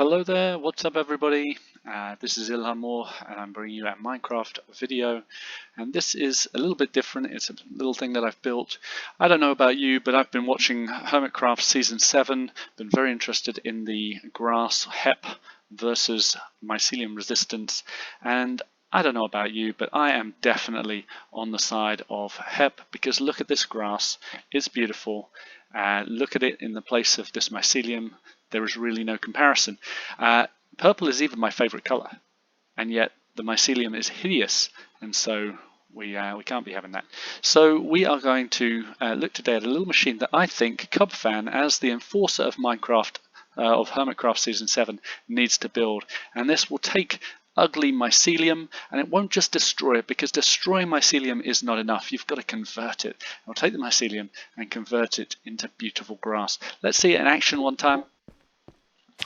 Hello there, what's up everybody? This is Ilhamor and I'm bringing you a Minecraft video, and this is a little bit different. It's a little thing that I've built. I don't know about you, but I've been watching Hermitcraft Season 7, been very interested in the grass HEP versus Mycelium Resistance, and I don't know about you, but I am definitely on the side of HEP because look at this grass, it's beautiful. Look at it in the place of this mycelium. There is really no comparison. Purple is even my favorite color, and yet the mycelium is hideous, and so we can't be having that. So we are going to look today at a little machine that I think Cubfan, as the enforcer of Minecraft, of Hermitcraft Season 7, needs to build, and this will take ugly mycelium and it won't just destroy it, because destroying mycelium is not enough. You've got to convert it. I'll take the mycelium and convert it into beautiful grass. Let's see it in action one time.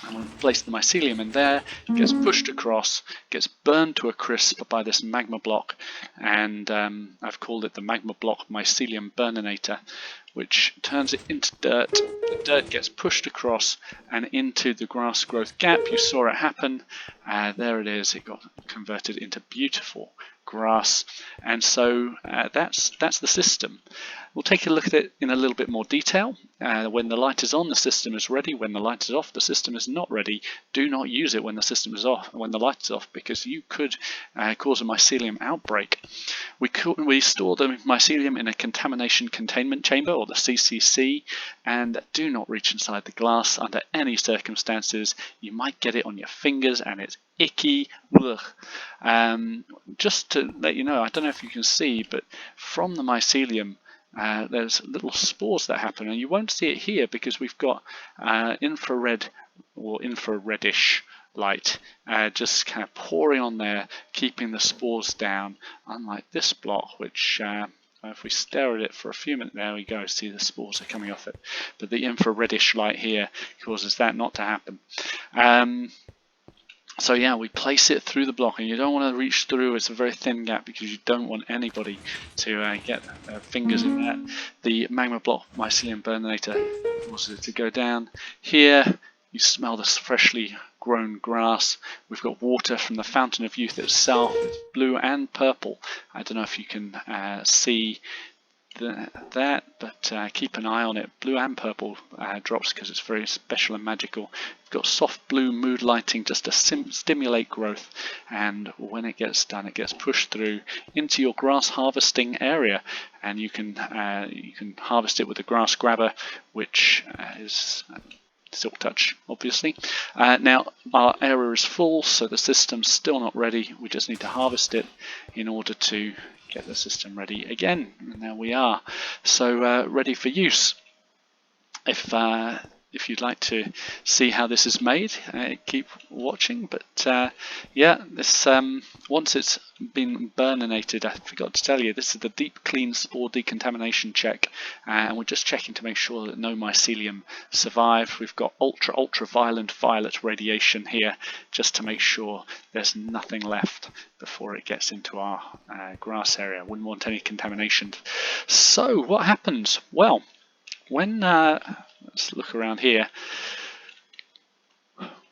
I'm going to place the mycelium in there, it gets pushed across, gets burned to a crisp by this magma block, and I've called it the magma block mycelium burninator, which turns it into dirt. The dirt gets pushed across and into the grass growth gap. You saw it happen. There it is. It got converted into beautiful grass, and so that's the system. We'll take a look at it in a little bit more detail. When the light is on, the system is ready. When the light is off, the system is not ready. Do not use it when the system is off, when the light is off, because you could cause a mycelium outbreak. We store the mycelium in a contamination containment chamber, or the CCC, and do not reach inside the glass under any circumstances. You might get it on your fingers and it's icky. Just to let you know, I don't know if you can see, but from the mycelium there's little spores that happen, and you won't see it here because we've got infrared or infraredish light just kind of pouring on there, keeping the spores down, unlike this block, which if we stare at it for a few minutes, there we go, see the spores are coming off it, but the infraredish light here causes that not to happen. So yeah, we place it through the block, and you don't want to reach through. It's a very thin gap because you don't want anybody to get their fingers in that. The magma block mycelium burninator causes it to go down. Here you smell this freshly grown grass. We've got water from the Fountain of Youth itself. It's blue and purple. I don't know if you can see that, but keep an eye on it. Blue and purple drops because it's very special and magical. We've got soft blue mood lighting just to stimulate growth, and when it gets done, it gets pushed through into your grass harvesting area, and you can harvest it with a grass grabber, which is silk touch, obviously. Now our area is full, so the system's still not ready. We just need to harvest it in order to get the system ready again, and there we are. So ready for use. If you'd like to see how this is made, keep watching. But yeah, this once it's been burninated, I forgot to tell you, this is the deep clean spore decontamination check, and we're just checking to make sure that no mycelium survived. We've got ultraviolet violet radiation here, just to make sure there's nothing left before it gets into our grass area. Wouldn't want any contamination. So what happens? Well, when let's look around here.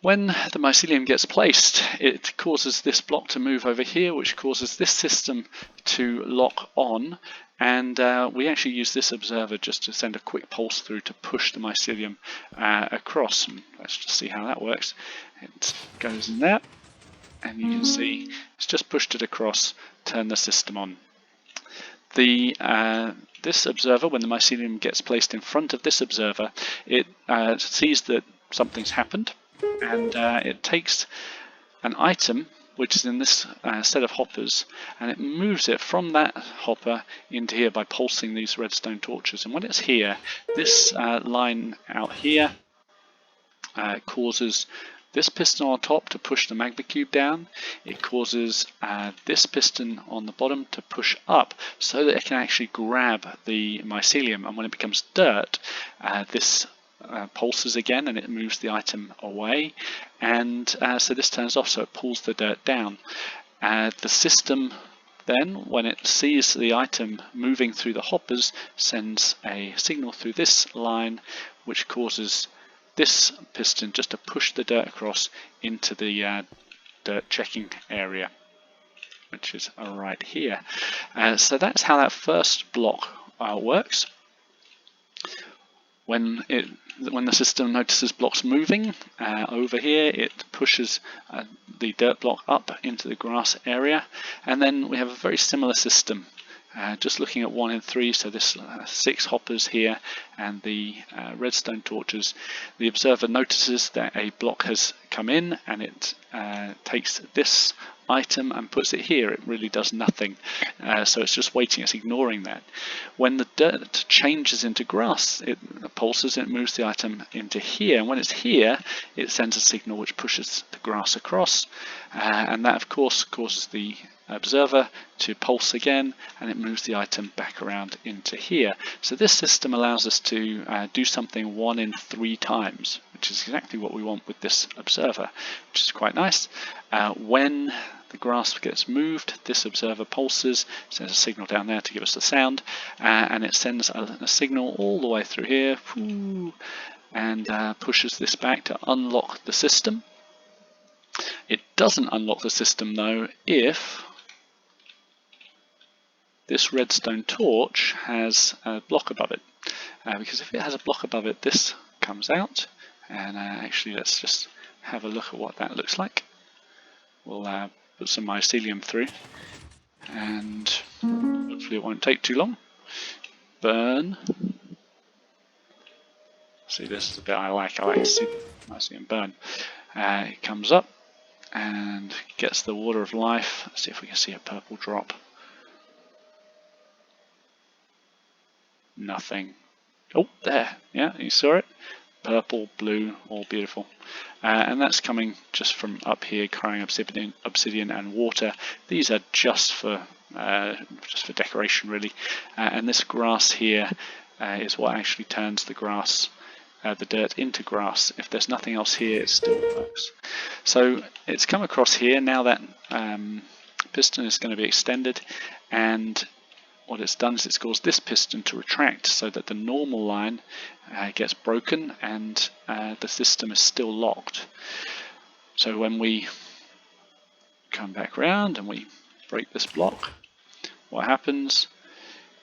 When the mycelium gets placed, it causes this block to move over here, which causes this system to lock on, and we actually use this observer just to send a quick pulse through to push the mycelium across. And let's just see how that works. It goes in there, and you can see it's just pushed it across, turn the system on. This observer, when the mycelium gets placed in front of this observer, it sees that something's happened, and it takes an item which is in this set of hoppers, and it moves it from that hopper into here by pulsing these redstone torches. And when it's here, this line out here causes this piston on top to push the magma cube down. It causes this piston on the bottom to push up so that it can actually grab the mycelium, and when it becomes dirt, this pulses again and it moves the item away, and so this turns off, so it pulls the dirt down. The system then, when it sees the item moving through the hoppers, sends a signal through this line, which causes this piston just to push the dirt across into the dirt checking area, which is right here. So that's how that first block works. When the system notices blocks moving over here, it pushes the dirt block up into the grass area, and then we have a very similar system. Just looking at 1 and 3, so this 6 hoppers here and the redstone torches, the observer notices that a block has come in, and it takes this item and puts it here. It really does nothing, so it's just waiting, it's ignoring that. When the dirt changes into grass, it pulses, it moves the item into here, and when it's here, it sends a signal which pushes the grass across, and that of course causes the observer to pulse again, and it moves the item back around into here. So this system allows us to do something 1 in 3 times, which is exactly what we want with this observer, which is quite nice. When the grass gets moved, this observer pulses, sends a signal down there to give us the sound, and it sends a signal all the way through here, and pushes this back to unlock the system. It doesn't unlock the system though if this redstone torch has a block above it, because if it has a block above it, this comes out, and actually let's just have a look at what that looks like. We'll put some mycelium through, and hopefully it won't take too long. Burn. See, this is the bit I like to see mycelium burn. It comes up and gets the water of life. Let's see if we can see a purple drop. Nothing. Oh, there. Yeah, you saw it. Purple, blue, all beautiful. And that's coming just from up here, crying obsidian and water. These are just for decoration, really. And this grass here is what actually turns the grass, the dirt, into grass. If there's nothing else here, it still works. So it's come across here. Now that piston is going to be extended, and what it's done is it's caused this piston to retract so that the normal line gets broken, and the system is still locked. So when we come back round and we break this block, what happens?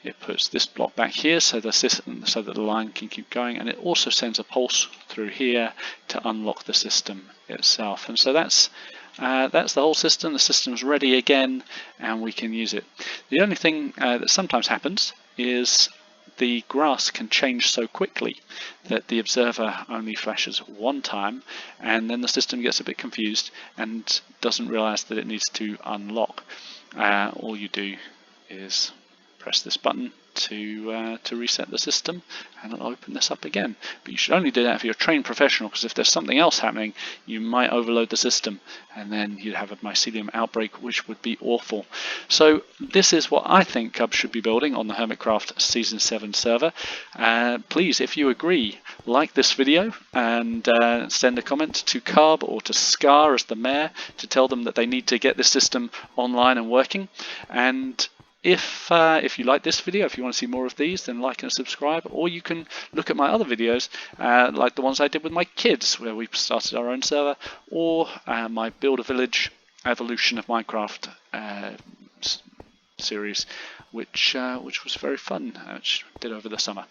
It puts this block back here so that the line can keep going, and it also sends a pulse through here to unlock the system itself. And so that's the whole system. The system's ready again, and we can use it. The only thing that sometimes happens is the grass can change so quickly that the observer only flashes 1 time, and then the system gets a bit confused and doesn't realize that it needs to unlock. All you do is press this button to reset the system, and it'll open this up again. But you should only do that if you're a trained professional, because if there's something else happening, you might overload the system, and then you'd have a mycelium outbreak, which would be awful. So this is what I think Cub should be building on the Hermitcraft Season 7 server. Please, if you agree, like this video, and send a comment to Cub or to Scar as the mayor to tell them that they need to get this system online and working. And if you like this video, if you want to see more of these, then like and subscribe, or you can look at my other videos, like the ones I did with my kids, where we started our own server, or my Build a Village Evolution of Minecraft series, which was very fun, which I did over the summer.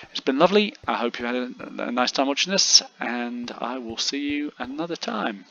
It's been lovely. I hope you had a nice time watching this, and I will see you another time.